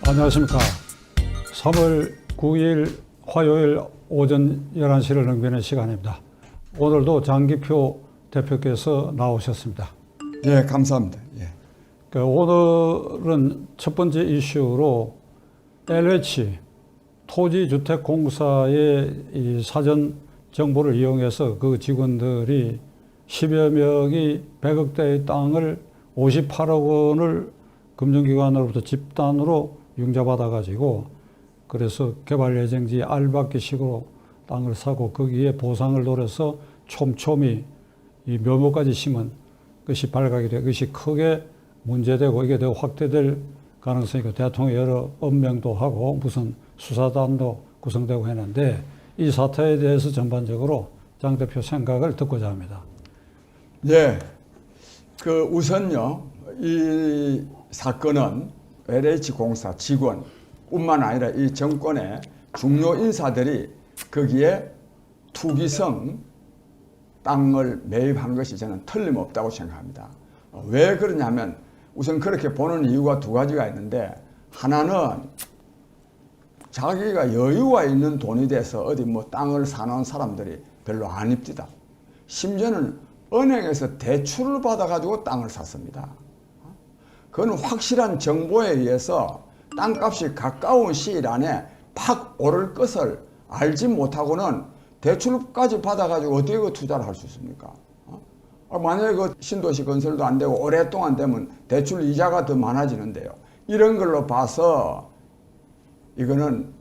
안녕하십니까. 3월 9일 화요일 오전 11시를 넘기는 시간입니다. 오늘도 장기표 대표께서 나오셨습니다. 예, 감사합니다. 예. 오늘은 첫 번째 이슈로 LH 토지주택공사의 이 사전 정보를 이용해서 그 직원들이 10여 명이 100억대의 땅을 58억 원을 금융기관으로부터 집단으로 융자받아가지고 그래서 개발예정지 알박기식으로 땅을 사고 거기에 보상을 노려서 촘촘히 이 묘목까지 심은 것이 발각이 돼 그것이 크게 문제되고 이게 더 확대될 가능성이 있고 대통령이 여러 엄명도 하고 무슨 수사단도 구성되고 했는데 이 사태에 대해서 전반적으로 장 대표 생각을 듣고자 합니다. 예. 우선요, 이 사건은 LH공사 직원뿐만 아니라 이 정권의 중요 인사들이 거기에 투기성 땅을 매입한 것이 저는 틀림없다고 생각합니다. 왜 그러냐면 우선 그렇게 보는 이유가 두 가지가 있는데, 하나는 자기가 여유가 있는 돈이 돼서 어디 뭐 땅을 사놓은 사람들이 별로 아닙니다. 심지어는 은행에서 대출을 받아가지고 땅을 샀습니다. 그건 확실한 정보에 의해서 땅값이 가까운 시일 안에 팍 오를 것을 알지 못하고는 대출까지 받아가지고 어떻게 그 투자를 할 수 있습니까? 만약에 그 신도시 건설도 안 되고 오랫동안 되면 대출 이자가 더 많아지는데요. 이런 걸로 봐서 이거는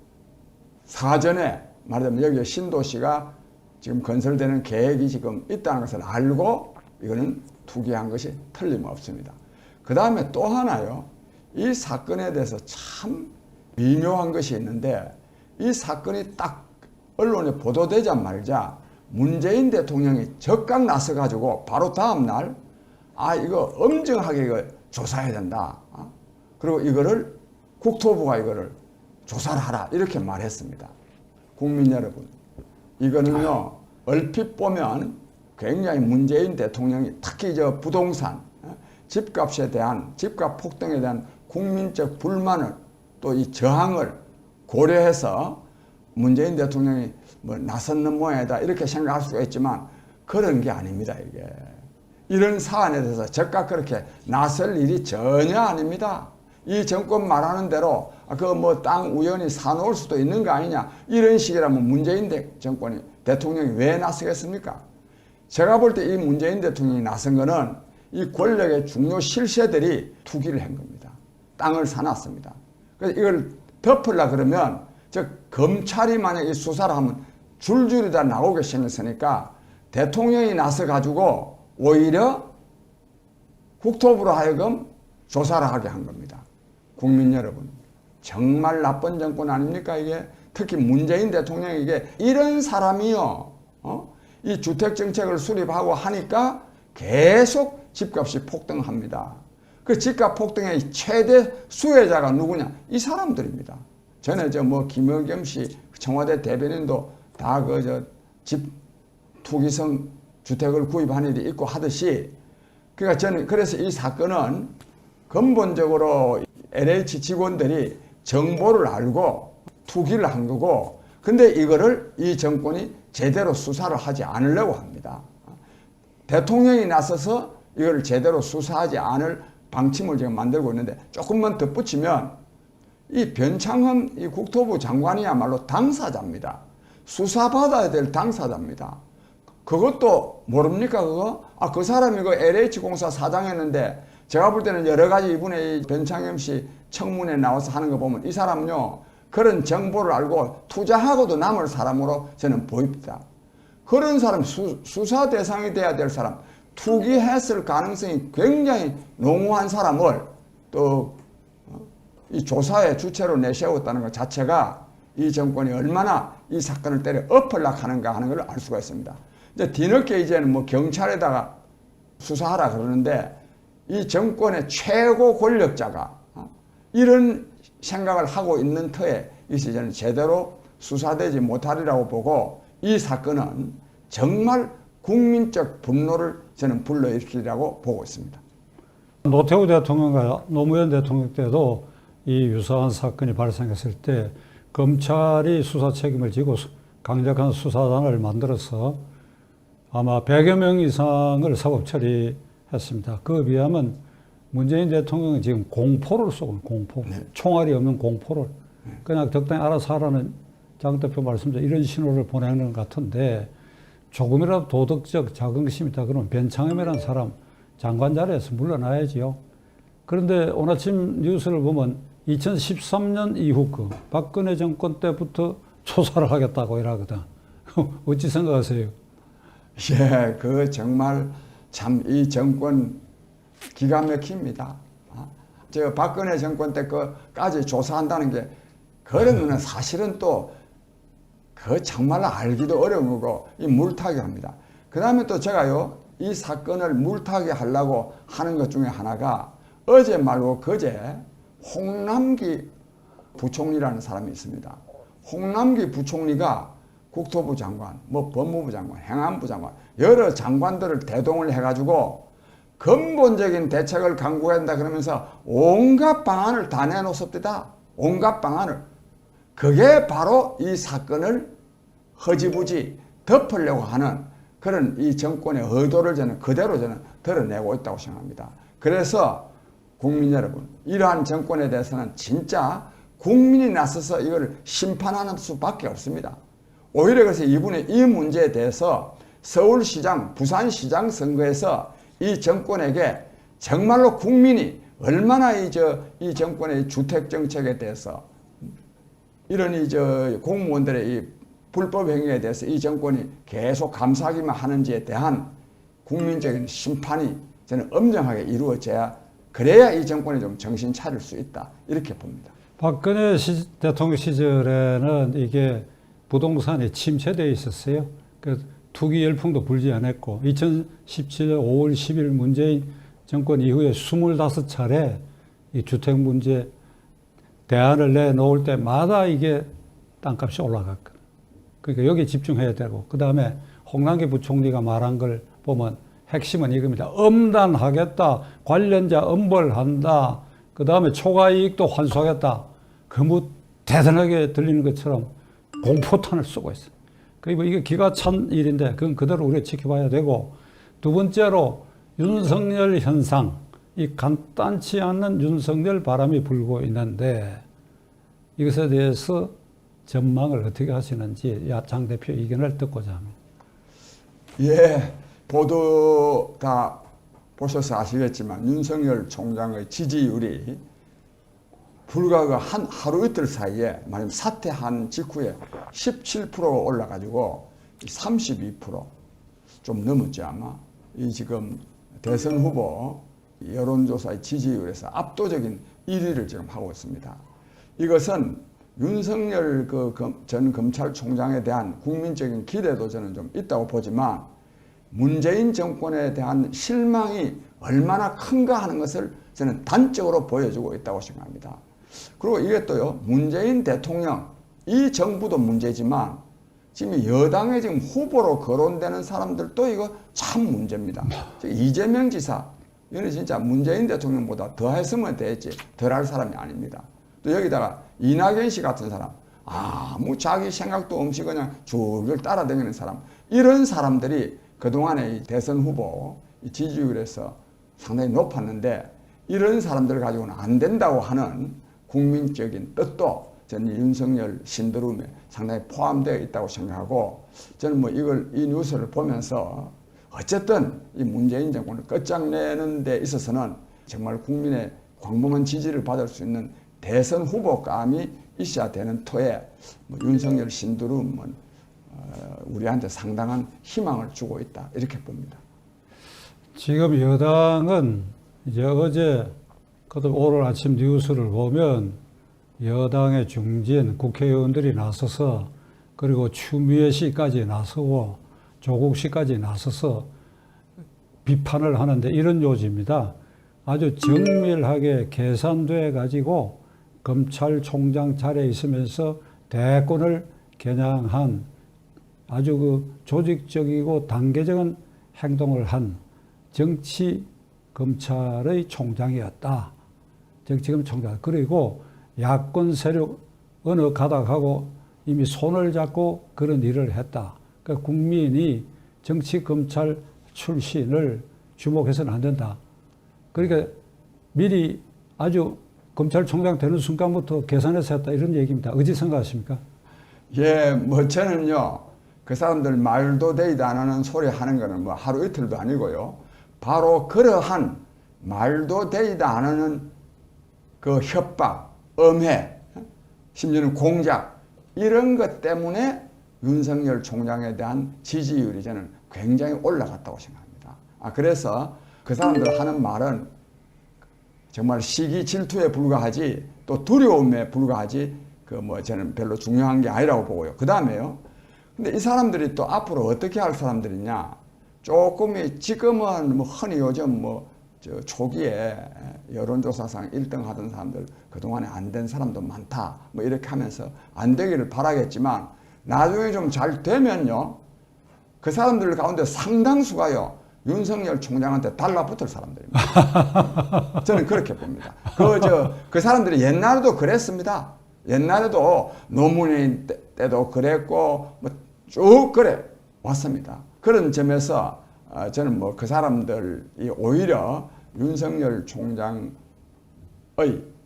사전에 말하자면 여기 신도시가 지금 건설되는 계획이 지금 있다는 것을 알고 이거는 투기한 것이 틀림없습니다. 그 다음에 또 하나요. 이 사건에 대해서 참 미묘한 것이 있는데, 이 사건이 딱 언론에 보도되자마자 문재인 대통령이 적각 나서가지고 바로 다음날 이거 엄정하게 이거 조사해야 된다. 그리고 이거를 국토부가 이거를 조사를 하라 이렇게 말했습니다. 국민 여러분, 이거는요 얼핏 보면 굉장히 문재인 대통령이 특히 저 부동산 집값에 대한 집값 폭등에 대한 국민적 불만을 또 이 저항을 고려해서 문재인 대통령이 뭐 나섰는 모양이다 이렇게 생각할 수가 있지만 그런 게 아닙니다. 이게 이런 사안에 대해서 적각 그렇게 나설 일이 전혀 아닙니다. 이 정권 말하는 대로 그 뭐 땅 우연히 사놓을 수도 있는 거 아니냐 이런 식이라면 문재인 정권이 대통령이 왜 나서겠습니까? 제가 볼 때 이 문재인 대통령이 나선 거는 이 권력의 중요 실세들이 투기를 한 겁니다. 땅을 사놨습니다. 그래서 이걸 덮으려 그러면 검찰이 만약에 수사를 하면 줄줄이 다 나오게 생겼으니까 대통령이 나서가지고 오히려 국토부로 하여금 조사를 하게 한 겁니다. 국민 여러분, 정말 나쁜 정권 아닙니까 이게? 특히 문재인 대통령이 이게 이런 사람이요. 이 주택정책을 수립하고 하니까 계속 집값이 폭등합니다. 그 집값 폭등의 최대 수혜자가 누구냐? 이 사람들입니다. 전에 김의겸 씨 청와대 대변인도 다 집 투기성 주택을 구입한 일이 있고 하듯이, 그러니까 저는 그래서 이 사건은 근본적으로 LH 직원들이 정보를 알고 투기를 한 거고, 근데 이거를 이 정권이 제대로 수사를 하지 않으려고 합니다. 대통령이 나서서 이걸 제대로 수사하지 않을 방침을 지금 만들고 있는데, 조금만 덧붙이면 이 변창흠 이 국토부 장관이야말로 당사자입니다. 수사받아야 될 당사자입니다. 그것도 모릅니까 그거? 그 사람이 그 LH공사 사장했는데, 제가 볼 때는 여러 가지 이분의 변창흠 씨 청문회에 나와서 하는 거 보면 이 사람은요 그런 정보를 알고 투자하고도 남을 사람으로 저는 보입니다. 그런 사람, 수사 대상이 돼야 될 사람, 투기했을 가능성이 굉장히 농후한 사람을 또 이 조사의 주체로 내세웠다는 것 자체가 이 정권이 얼마나 이 사건을 때려 엎으려고 하는가 하는 걸 알 수가 있습니다. 이제 뒤늦게 이제는 경찰에다가 수사하라 그러는데, 이 정권의 최고 권력자가 이런 생각을 하고 있는 터에 저는 제대로 수사되지 못하리라고 보고, 이 사건은 정말 국민적 분노를 저는 불러일으키리라고 보고 있습니다. 노태우 대통령과 노무현 대통령 때도 이 유사한 사건이 발생했을 때 검찰이 수사 책임을 지고 강력한 수사단을 만들어서 아마 100여 명 이상을 사법 처리했습니다. 그에 비하면 문재인 대통령은 지금 공포를 쏘고 공포, 총알이 없는 공포를 그냥 적당히 알아서 하라는 장 대표 말씀대로 이런 신호를 보내는 것 같은데 조금이라도 도덕적 자긍심이 있다 그러면 변창흠이라는 사람 장관 자리에서 물러나야지요. 그런데 오늘 아침 뉴스를 보면 2013년 이후 그 박근혜 정권 때부터 조사를 하겠다고 이러거든. 어찌 생각하세요? 예, 그 정말 참 이 정권 기가 막힙니다. 저 박근혜 정권 때 그까지 조사한다는 게 그런 거는 사실은 또 그 정말 알기도 어려운 거고 이 물타기 합니다. 그 다음에 또 제가요 이 사건을 물타기 하려고 하는 것 중에 하나가 어제 말고 그제 홍남기 부총리라는 사람이 있습니다. 홍남기 부총리가 국토부 장관, 뭐 법무부 장관, 행안부 장관 여러 장관들을 대동을 해가지고 근본적인 대책을 강구해야 한다 그러면서 온갖 방안을 다 내놓습니다. 온갖 방안을. 그게 바로 이 사건을 허지부지 덮으려고 하는 그런 이 정권의 의도를 저는 그대로 저는 드러내고 있다고 생각합니다. 그래서 국민 여러분, 이러한 정권에 대해서는 진짜 국민이 나서서 이걸 심판하는 수밖에 없습니다. 오히려 그래서 이분의 이 문제에 대해서 서울시장, 부산시장 선거에서 이 정권에게 정말로 국민이 얼마나 이 정권의 주택 정책에 대해서 이런 공무원들의 이 불법 행위에 대해서 이 정권이 계속 감사하기만 하는지에 대한 국민적인 심판이 저는 엄정하게 이루어져야 그래야 이 정권이 좀 정신 차릴 수 있다 이렇게 봅니다. 박근혜 대통령 시절에는 이게 부동산이 침체되어 있었어요. 그 투기 열풍도 불지 않았고 2017년 5월 10일 문재인 정권 이후에 25차례 이 주택 문제 대안을 내놓을 때마다 이게 땅값이 올라갔거든요. 그러니까 여기에 집중해야 되고 그 다음에 홍남기 부총리가 말한 걸 보면 핵심은 이겁니다. 엄단하겠다. 관련자 엄벌한다. 그 다음에 초과이익도 환수하겠다. 그뭐 대단하게 들리는 것처럼 공포탄을 쏘고 있어요. 그리고 이게 기가 찬 일인데 그건 그대로 우리가 지켜봐야 되고 두 번째로 윤석열 현상 이 간단치 않는 윤석열 바람이 불고 있는데 이것에 대해서 전망을 어떻게 하시는지 장 대표 의견을 듣고자 합니다. 예, 보도 다 보셔서 아시겠지만 윤석열 총장의 지지율이 불과 그 하루 이틀 사이에 말하자면 사퇴한 직후에 17% 올라가지고 32%좀 넘었죠 아마. 이 지금 대선 후보 여론조사의 지지율에서 압도적인 1위를 지금 하고 있습니다. 이것은 윤석열 전 검찰총장에 대한 국민적인 기대도 저는 좀 있다고 보지만 문재인 정권에 대한 실망이 얼마나 큰가 하는 것을 저는 단적으로 보여주고 있다고 생각합니다. 그리고 이게 또요, 문재인 대통령, 이 정부도 문제지만 지금 여당의 지금 후보로 거론되는 사람들도 이거 참 문제입니다. 이재명 지사, 이거는 진짜 문재인 대통령보다 더 했으면 됐지, 덜 할 사람이 아닙니다. 또 여기다가 이낙연 씨 같은 사람, 아무 자기 생각도 없이 그냥 줄줄 따라다니는 사람, 이런 사람들이 그동안의 이 대선 후보 이 지지율에서 상당히 높았는데 이런 사람들 가지고는 안 된다고 하는 국민적인 뜻도 저는 윤석열 신드롬에 상당히 포함되어 있다고 생각하고 저는 뭐 이 뉴스를 보면서 어쨌든 이 문재인 정권을 끝장내는 데 있어서는 정말 국민의 광범한 지지를 받을 수 있는 대선 후보감이 있어야 되는 터에 뭐 윤석열 신드롬은 우리한테 상당한 희망을 주고 있다 이렇게 봅니다. 지금 여당은 이제 어제 그것도 오늘 아침 뉴스를 보면 여당의 중진 국회의원들이 나서서 그리고 추미애 씨까지 나서고 조국 씨까지 나서서 비판을 하는데 이런 요지입니다. 아주 정밀하게 계산돼 가지고 검찰총장 자리에 있으면서 대권을 겨냥한 아주 그 조직적이고 단계적인 행동을 한 정치 검찰의 총장이었다. 정치검 총장. 그리고 야권 세력 어느 가닥하고 이미 손을 잡고 그런 일을 했다. 그러니까 국민이 정치 검찰 출신을 주목해서는 안 된다. 그러니까 미리 아주 검찰총장 되는 순간부터 계산해서 했다 이런 얘기입니다. 어찌 생각하십니까? 예, 뭐 저는요 그 사람들 말도 되지도 않는 소리 하는 거는 뭐 하루 이틀도 아니고요. 바로 그러한 말도 되지도 않는 그 협박, 엄해, 심지어는 공작 이런 것 때문에 윤석열 총장에 대한 지지율이 저는 굉장히 올라갔다고 생각합니다. 그래서 그 사람들 하는 말은 정말 시기 질투에 불과하지 또 두려움에 불과하지 그 뭐 저는 별로 중요한 게 아니라고 보고요. 그 다음에요. 근데 이 사람들이 또 앞으로 어떻게 할 사람들이냐? 조금이 지금은 뭐 흔히 요즘 뭐 저 초기에 여론조사상 1등 하던 사람들 그동안에 안 된 사람도 많다. 뭐 이렇게 하면서 안 되기를 바라겠지만 나중에 좀 잘 되면요. 그 사람들 가운데 상당수가요. 윤석열 총장한테 달라붙을 사람들입니다. 저는 그렇게 봅니다. 그 사람들이 옛날에도 그랬습니다. 옛날에도 노무현 때도 그랬고 뭐 쭉 그래 왔습니다. 그런 점에서 저는 뭐 그 사람들이 오히려 윤석열 총장의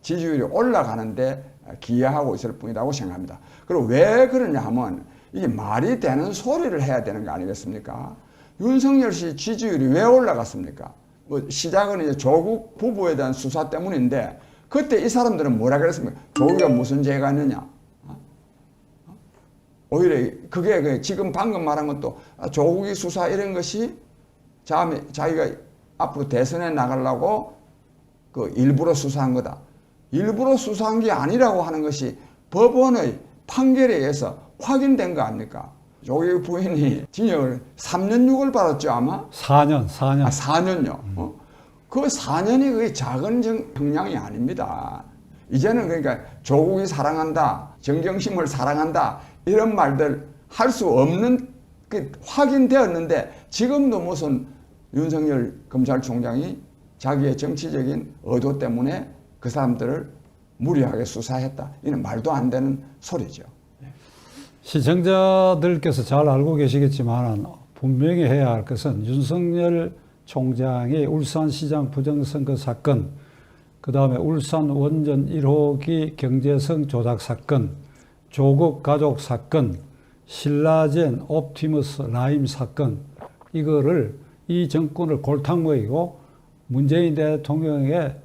지지율이 올라가는데 기여하고 있을 뿐이라고 생각합니다. 그리고 왜 그러냐 하면 이게 말이 되는 소리를 해야 되는 거 아니겠습니까? 윤석열 씨 지지율이 왜 올라갔습니까? 뭐 시작은 이제 조국 부부에 대한 수사 때문인데 그때 이 사람들은 뭐라 그랬습니까? 조국이가 무슨 죄가 있느냐? 오히려 그게 지금 방금 말한 것도 조국이 수사 이런 것이 자기가 앞으로 대선에 나가려고 그 일부러 수사한 거다. 일부러 수사한 게 아니라고 하는 것이 법원의 판결에 의해서 확인된 거 아닙니까? 조국 부인이 징역을 3년 6월 받았죠 아마? 4년. 4년요. 그 4년이 그게 작은 형량이 아닙니다. 이제는 그러니까 조국이 사랑한다, 정경심을 사랑한다 이런 말들 할 수 없는 그 확인되었는데 지금도 무슨 윤석열 검찰총장이 자기의 정치적인 의도 때문에 그 사람들을 무리하게 수사했다. 이는 말도 안 되는 소리죠. 시청자들께서 잘 알고 계시겠지만 분명히 해야 할 것은 윤석열 총장의 울산시장 부정선거 사건, 그 다음에 울산 원전 1호기 경제성 조작 사건, 조국 가족 사건, 신라젠 옵티머스 라임 사건, 이거를 이 정권을 골탕 먹이고 문재인 대통령에게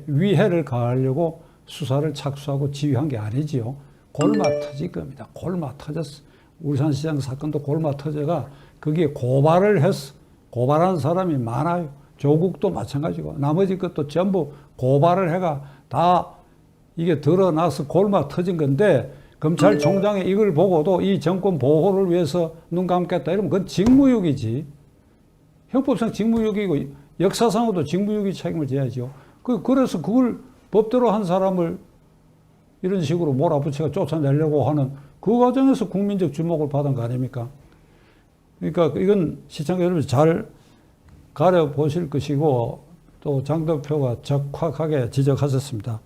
위해를 가하려고 수사를 착수하고 지휘한 게 아니지요. 골마 터질 겁니다. 골마 터졌어. 울산시장 사건도 골마 터져가 거기에 고발을 했어. 고발한 사람이 많아요. 조국도 마찬가지고 나머지 것도 전부 고발을 해가 다 이게 드러나서 골마 터진 건데 검찰총장이 이걸 보고도 이 정권 보호를 위해서 눈 감겠다 이러면 그건 직무유기지. 형법상 직무유기고 역사상으로도 직무유기 책임을 져야죠. 그래서 그걸 법대로 한 사람을 이런 식으로 몰아붙여가 쫓아내려고 하는 그 과정에서 국민적 주목을 받은 거 아닙니까? 그러니까 이건 시청자 여러분 잘 가려보실 것이고 또 장 대표가 적확하게 지적하셨습니다.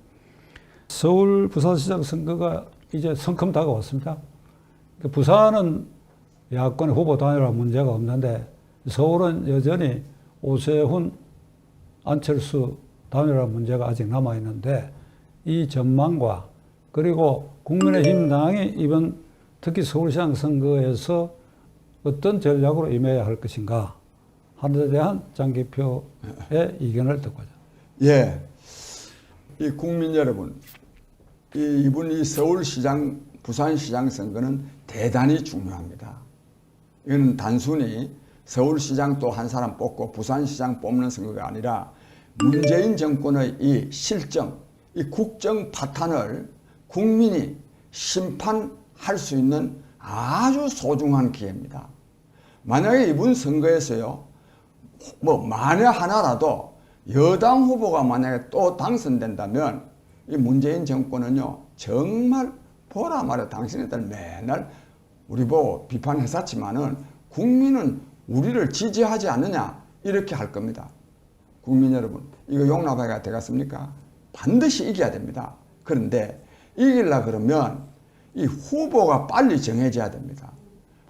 서울 부산시장 선거가 이제 성큼 다가왔습니다. 부산은 야권의 후보 단일화 문제가 없는데 서울은 여전히 오세훈, 안철수 단일화 문제가 아직 남아있는데 이 전망과 그리고 국민의힘당이 이번 특히 서울시장 선거에서 어떤 전략으로 임해야 할 것인가 하는 데 대한 장 대표의 의견을 듣고자. 예, 이 국민 여러분, 이번 이 서울시장, 부산시장 선거는 대단히 중요합니다. 이건 단순히 서울시장 또 한 사람 뽑고 부산시장 뽑는 선거가 아니라 문재인 정권의 이 실정, 이 국정 파탄을 국민이 심판할 수 있는 아주 소중한 기회입니다. 만약에 이번 선거에서요, 뭐 만에 하나라도 여당 후보가 만약에 또 당선된다면 이 문재인 정권은요 정말 보라 말해 당신네들 맨날 우리 보고 비판했었지만은 국민은 우리를 지지하지 않느냐 이렇게 할 겁니다. 국민 여러분 이거 용납해가 되겠습니까? 반드시 이겨야 됩니다. 그런데 이기려 그러면 이 후보가 빨리 정해져야 됩니다.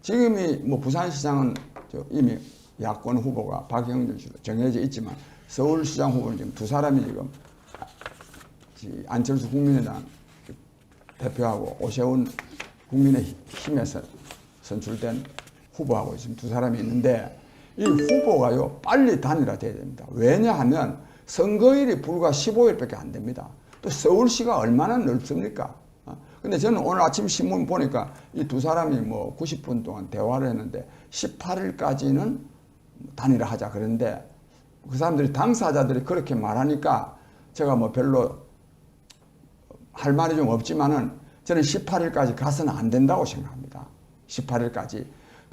지금이 뭐 부산시장은 이미 야권 후보가 박영준 씨로 정해져 있지만 서울시장 후보는 지금 두 사람이 지금 안철수 국민의당 대표하고 오세훈 국민의힘에서 선출된 후보하고 지금 두 사람이 있는데 이 후보가요 빨리 단일화돼야 됩니다. 왜냐하면 선거일이 불과 15일밖에 안 됩니다. 또 서울시가 얼마나 넓습니까? 근데 저는 오늘 아침 신문 보니까 이 두 사람이 뭐 90분 동안 대화를 했는데 18일까지는 단일화하자 그런데 그 사람들이 당사자들이 그렇게 말하니까 제가 뭐 별로 할 말이 좀 없지만은 저는 18일까지 가서는 안 된다고 생각합니다. 18일까지.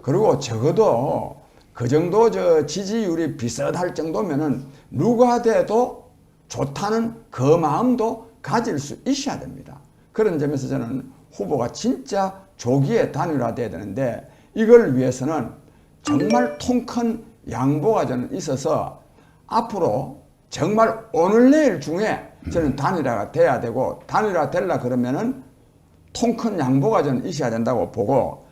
그리고 적어도 그 정도 지지율이 비슷할 정도면은 누가 돼도 좋다는 그 마음도 가질 수 있어야 됩니다. 그런 점에서 저는 후보가 진짜 조기에 단일화돼야 되는데 이걸 위해서는 정말 통 큰 양보가 저는 있어서 앞으로 정말 오늘 내일 중에 저는 단일화가 돼야 되고 단일화 되려 그러면은 통 큰 양보가 저는 있어야 된다고 보고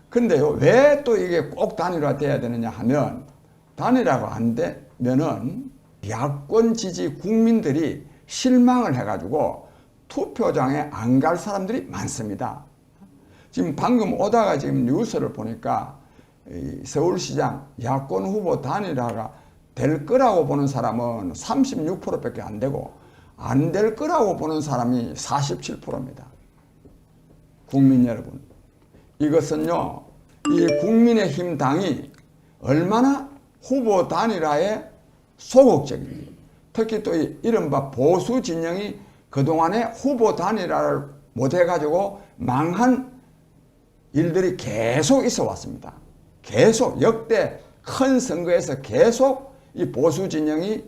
근데요 왜 또 이게 꼭 단일화 돼야 되느냐 하면 단일화가 안 되면은 야권 지지 국민들이 실망을 해가지고 투표장에 안 갈 사람들이 많습니다. 지금 방금 오다가 지금 뉴스를 보니까 서울시장 야권 후보 단일화가 될 거라고 보는 사람은 36%밖에 안 되고 안 될 거라고 보는 사람이 47%입니다. 국민 여러분, 이것은요 이 국민의힘 당이 얼마나 후보 단일화에 소극적인지 특히 또 이른바 보수 진영이 그동안에 후보 단일화를 못해가지고 망한 일들이 계속 있어 왔습니다. 계속 역대 큰 선거에서 계속 이 보수 진영이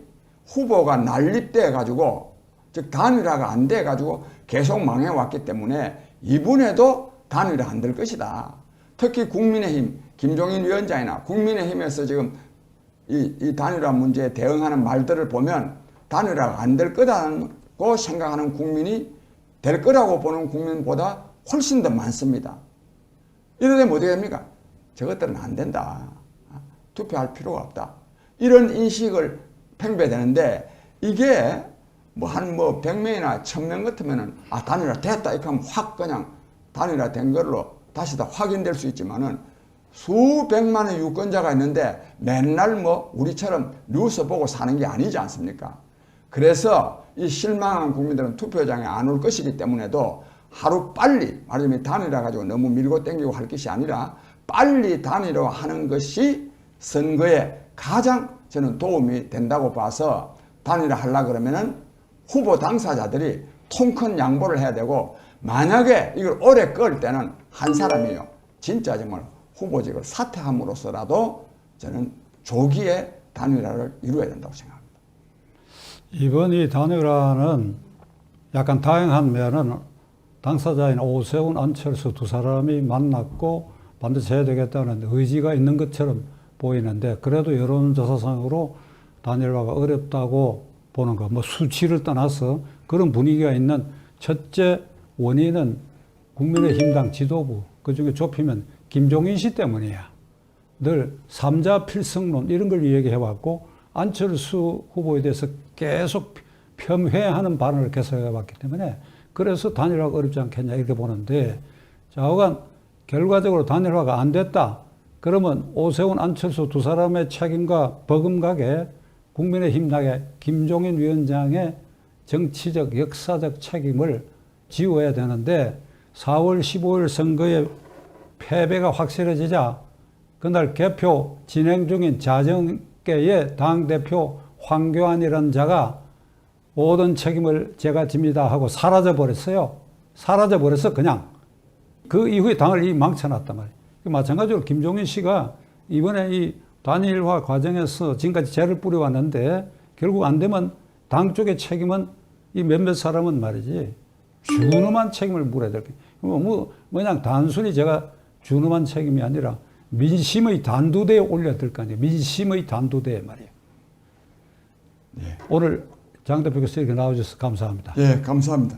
후보가 난립돼 가지고 즉 단일화가 안 돼 가지고 계속 망해 왔기 때문에 이번에도 단일화 안 될 것이다. 특히 국민의힘 김종인 위원장이나 국민의힘에서 지금 이 단일화 문제에 대응하는 말들을 보면 단일화가 안 될 거다고 생각하는 국민이 될 거라고 보는 국민보다 훨씬 더 많습니다. 이러면 어떻게 됩니까? 저것들은 안 된다. 투표할 필요가 없다. 이런 인식을 팽배되는데 이게 뭐 한 100명이나 1000명 같으면은 단일화 됐다 이렇게 하면 확 그냥 단일화 된 걸로 다시 다 확인될 수 있지만은 수백만의 유권자가 있는데 맨날 우리처럼 뉴스 보고 사는 게 아니지 않습니까? 그래서 이 실망한 국민들은 투표장에 안 올 것이기 때문에도 하루 빨리 말하자면 단일화 가지고 너무 밀고 땡기고 할 것이 아니라 빨리 단일화 하는 것이 선거에 가장 저는 도움이 된다고 봐서 단일화 하려고 그러면은 후보 당사자들이 통 큰 양보를 해야 되고 만약에 이걸 오래 끌 때는 한 사람이요. 진짜 정말 후보직을 사퇴함으로써라도 저는 조기에 단일화를 이루어야 된다고 생각합니다. 이번 이 단일화는 약간 다양한 면은 당사자인 오세훈, 안철수 두 사람이 만났고 반드시 해야 되겠다는 의지가 있는 것처럼 보이는데 그래도 여론조사상으로 단일화가 어렵다고 보는 거, 수치를 떠나서 그런 분위기가 있는 첫째 원인은 국민의힘당 지도부, 그중에 좁히면 김종인 씨 때문이야. 늘 삼자 필승론 이런 걸 얘기해왔고 안철수 후보에 대해서 계속 폄훼하는 발언을 계속해왔기 때문에 그래서 단일화가 어렵지 않겠냐 이렇게 보는데 좌우간 결과적으로 단일화가 안 됐다. 그러면 오세훈, 안철수 두 사람의 책임과 버금가게 국민의힘 당의 김종인 위원장의 정치적, 역사적 책임을 지워야 되는데 4월 15일 선거에 패배가 확실해지자 그날 개표 진행 중인 자정계의 당대표 황교안이라는 자가 모든 책임을 제가 집니다 하고 사라져버렸어요. 사라져버려서 그냥 그 이후에 당을 망쳐놨단 말이에요. 마찬가지로 김종인 씨가 이번에 이 단일화 과정에서 지금까지 죄를 뿌려왔는데 결국 안 되면 당 쪽의 책임은 이 몇몇 사람은 말이지 준엄한 책임을 물어야 될 거예요. 그냥 단순히 제가 준엄한 책임이 아니라 민심의 단두대에 올려야 될 거 아니에요. 민심의 단두대에 말이에요. 네. 오늘 장 대표께서 이렇게 나와주셔서 감사합니다. 예, 감사합니다.